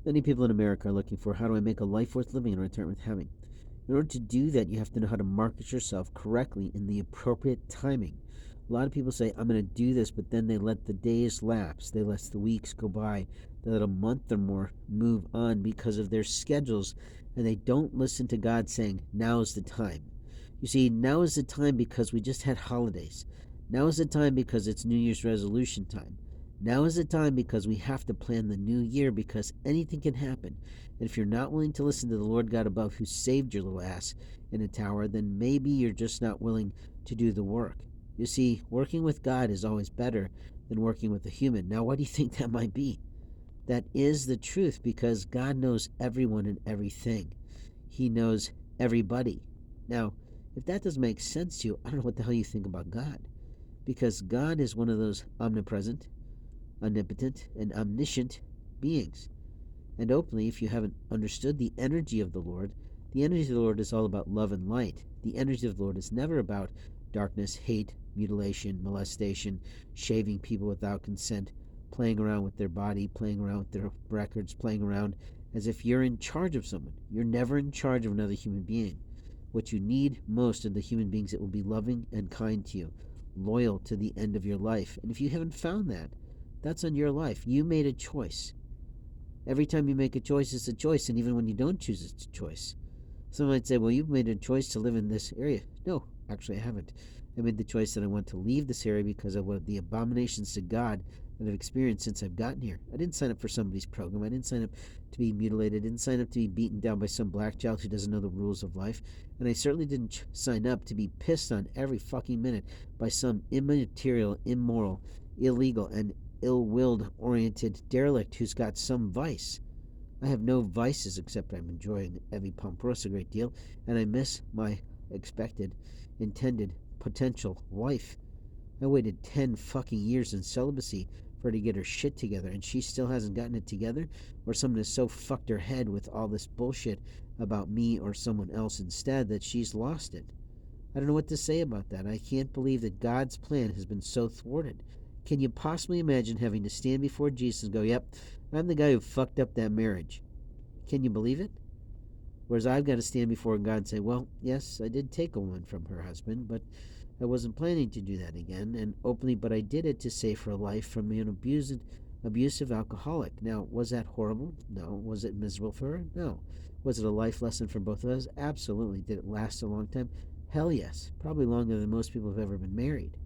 Many people in America are looking for how do I make a life worth living and return with having. In order to do that, you have to know how to market yourself correctly in the appropriate timing. A lot of people say, I'm going to do this, but then they let the days lapse. They let the weeks go by. They let a month or more move on because of their schedules, and they don't listen to God saying, now is the time. You see, now is the time because we just had holidays. Now is the time because it's New Year's resolution time. Now is the time because we have to plan the new year because anything can happen. And if you're not willing to listen to the Lord God above who saved your little ass in a tower, then maybe you're just not willing to do the work. You see, working with God is always better than working with a human. Now, why do you think that might be? That is the truth because God knows everyone and everything. He knows everybody. Now, if that doesn't make sense to you, I don't know what the hell you think about God. Because God is one of those omnipresent, omnipotent, and omniscient beings. And openly, if you haven't understood the energy of the Lord is all about love and light. The energy of the Lord is never about darkness, hate, mutilation, molestation, shaving people without consent, playing around with their body, playing around with their records, playing around as if you're in charge of someone. You're never in charge of another human being. What you need most are the human beings that will be loving and kind to you, loyal to the end of your life. And if you haven't found that, that's on your life. You made a choice. Every time you make a choice, it's a choice, and even when you don't choose, it's a choice. Some might say, well, you've made a choice to live in this area. No, actually, I haven't. I made the choice that I want to leave this area because of what the abominations to God that I've experienced since I've gotten here. I didn't sign up for somebody's program. I didn't sign up to be mutilated. I didn't sign up to be beaten down by some black child who doesn't know the rules of life. And I certainly didn't sign up to be pissed on every fucking minute by some immaterial, immoral, illegal, and ill-willed oriented derelict who's got some vice. I have no vices except I'm enjoying Evie Pomporos a great deal, and I miss my expected, intended, potential wife. I waited 10 fucking years in celibacy for her to get her shit together, and she still hasn't gotten it together, or someone has so fucked her head with all this bullshit about me or someone else instead that she's lost it. I don't know what to say about that. I can't believe that God's plan has been so thwarted. Can you possibly imagine having to stand before Jesus and go, yep, I'm the guy who fucked up that marriage? Can you believe it? Whereas I've got to stand before God and say, well, yes, I did take a woman from her husband, but I wasn't planning to do that again, and openly, but I did it to save her life from an abusive alcoholic. Now, was that horrible? No. Was it miserable for her? No. Was it a life lesson for both of us? Absolutely. Did it last a long time? Hell yes. Probably longer than most people have ever been married.